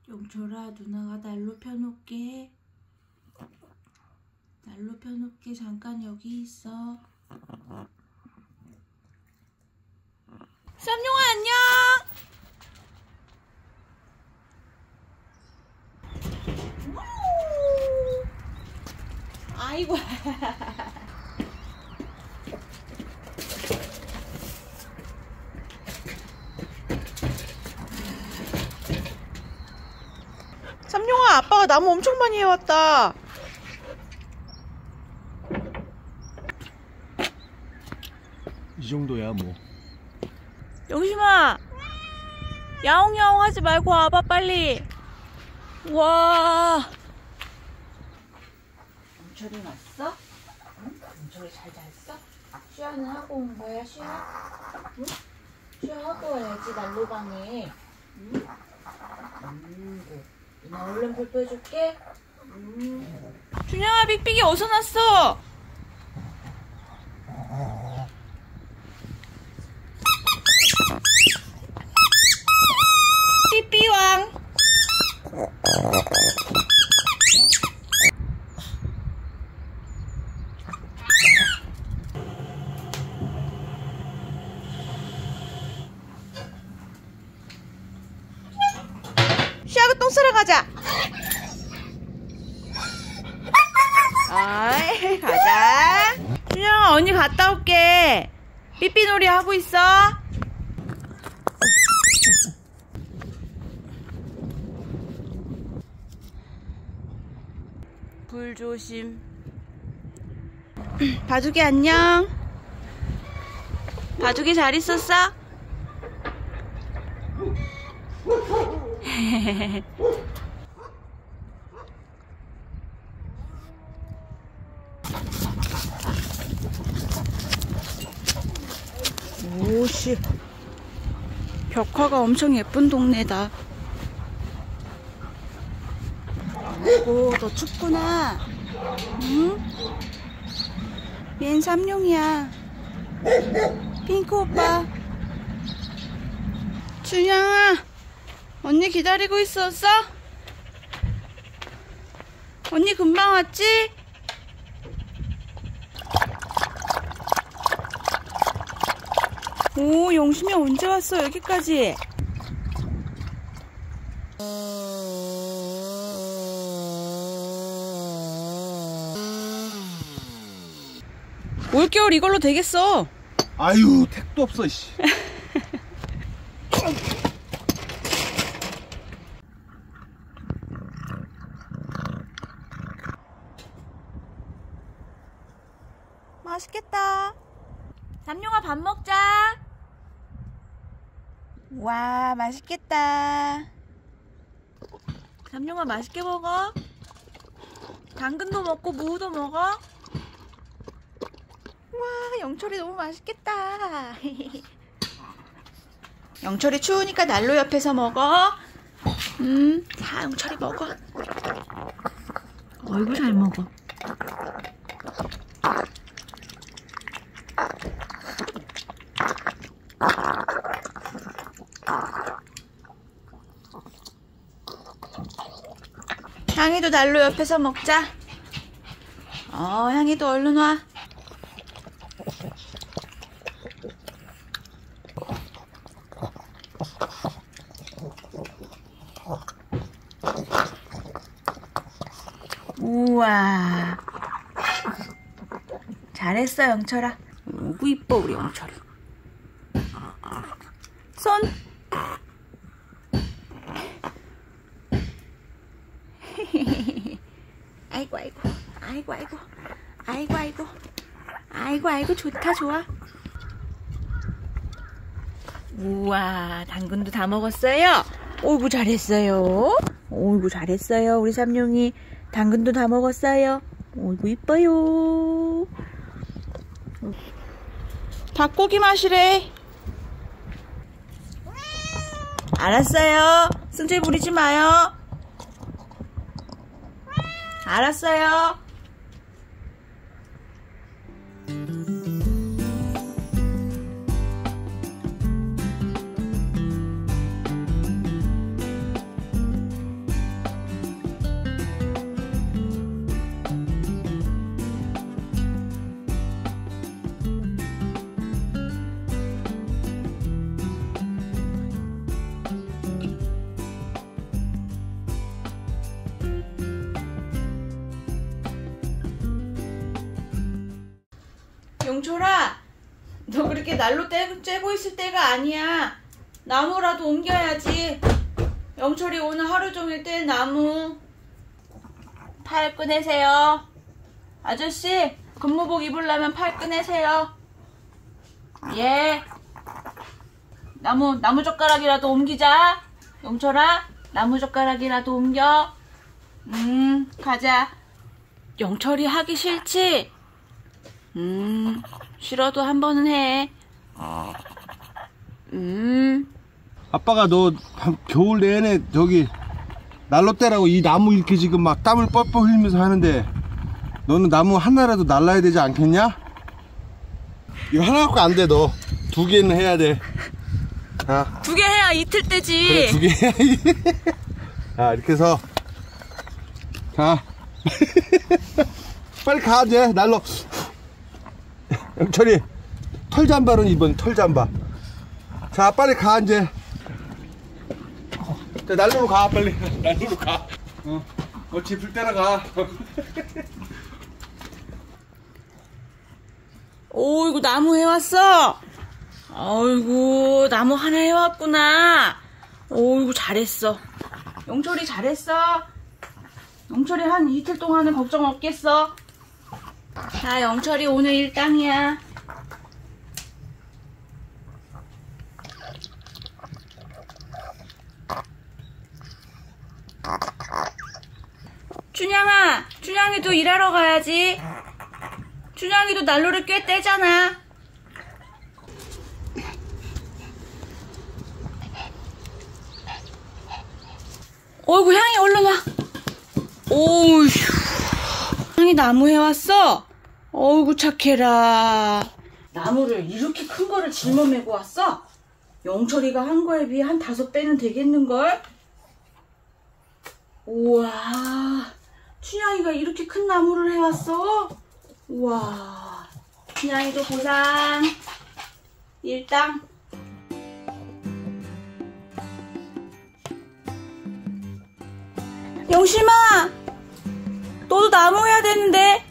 영철아, 누나가 난로 펴놓게. 난로 펴놓게. 잠깐 여기 있어. 쌈용아, 안녕. 아이고. 삼룡아, 아빠가 나무 엄청 많이 해왔다. 이 정도야 뭐. 영심아, 야옹야옹 하지 말고 와봐 빨리. 와. 영철이 왔어? 응? 영철이 잘 잤어? 쉬야는 하고 온 거야, 쉬야? 응? 쉬야 하고 와야지, 난로방에. 응? 누나 얼른 불 펴줄게. 준영아, 빅빅이 어디서 났어? 삐삐왕. 쉬하고 똥 싸러 가자. 아이, 가자. 준영아, 언니 갔다 올게. 삐삐놀이 하고 있어. 불 조심. 바둑이 안녕. 바둑이 잘 있었어? 오씨, 벽화가 엄청 예쁜 동네다. 오, 너 춥구나. 응? 얜 삼룡이야. 핑크 오빠. 준영아, 언니 기다리고 있었어? 언니 금방 왔지? 오, 영심이 언제 왔어, 여기까지? 올겨울 이걸로 되겠어. 아유, 택도 없어 씨. 맛있겠다. 삼룡아, 밥 먹자. 와, 맛있겠다. 삼룡아, 맛있게 먹어. 당근도 먹고 무도 먹어. 와, 영철이 너무 맛있겠다. 영철이 추우니까 난로 옆에서 먹어. 자, 영철이 먹어. 어이구, 잘 먹어. 향이도 난로 옆에서 먹자. 향이도 얼른 와. 우와, 잘했어 영철아. 오구 이뻐 우리 영철이. 손. 아이고 아이고 아이고 아이고 아이고 아이고 아이고 아이고, 좋다 좋아. 우와, 당근도 다 먹었어요. 오이구, 잘했어요. 오이구, 잘했어요. 우리 삼룡이 당근도 다 먹었어요. 오이구, 이뻐요. 닭고기 마시래. 알았어요. 승질 부리지 마요. 알았어요. 영철아, 너 그렇게 난로 쬐고 있을 때가 아니야. 나무라도 옮겨야지. 영철이 오늘 하루 종일 뗄 나무. 팔 꺼내세요. 아저씨, 근무복 입으려면 팔 꺼내세요. 예. 나무 젓가락이라도 옮기자. 영철아, 나무 젓가락이라도 옮겨. 가자. 영철이 하기 싫지? 싫어도 한 번은 해. 아빠가 너 겨울 내내 저기 난로 떼라고 이 나무 이렇게 지금 막 땀을 뻘뻘 흘리면서 하는데 너는 나무 하나라도 날라야 되지 않겠냐? 이거 하나 갖고 안 돼. 너 두 개는 해야 돼. 자, 2개 해야 이틀 떼지. 그래, 2개 해야 자, 이렇게 해서 자 빨리 가 이제. 난로 영철이 털잠바는 입은 털잠바. 자, 빨리 가 이제. 자, 난로로 가. 빨리 난로로 가. 집 불 때나 가. 오이구, 나무 해왔어. 어이구, 나무 하나 해왔구나. 오이구, 잘했어. 영철이 잘했어. 영철이 한 이틀 동안은 걱정 없겠어. 자, 영철이 오늘 일당이야. 춘향아, 춘향이도 일하러 가야지. 춘향이도 난로를 꽤 떼잖아. 어이구, 향이 얼른 와. 오휴, 향이 나무 해왔어? 어이구, 착해라. 나무를 이렇게 큰 거를 짊어 메고 왔어? 영철이가 한 거에 비해 한 5배는 되겠는걸? 우와, 춘향이가 이렇게 큰 나무를 해왔어? 우와, 춘향이도 보상. 일당. 영심아, 너도 나무 해야 되는데.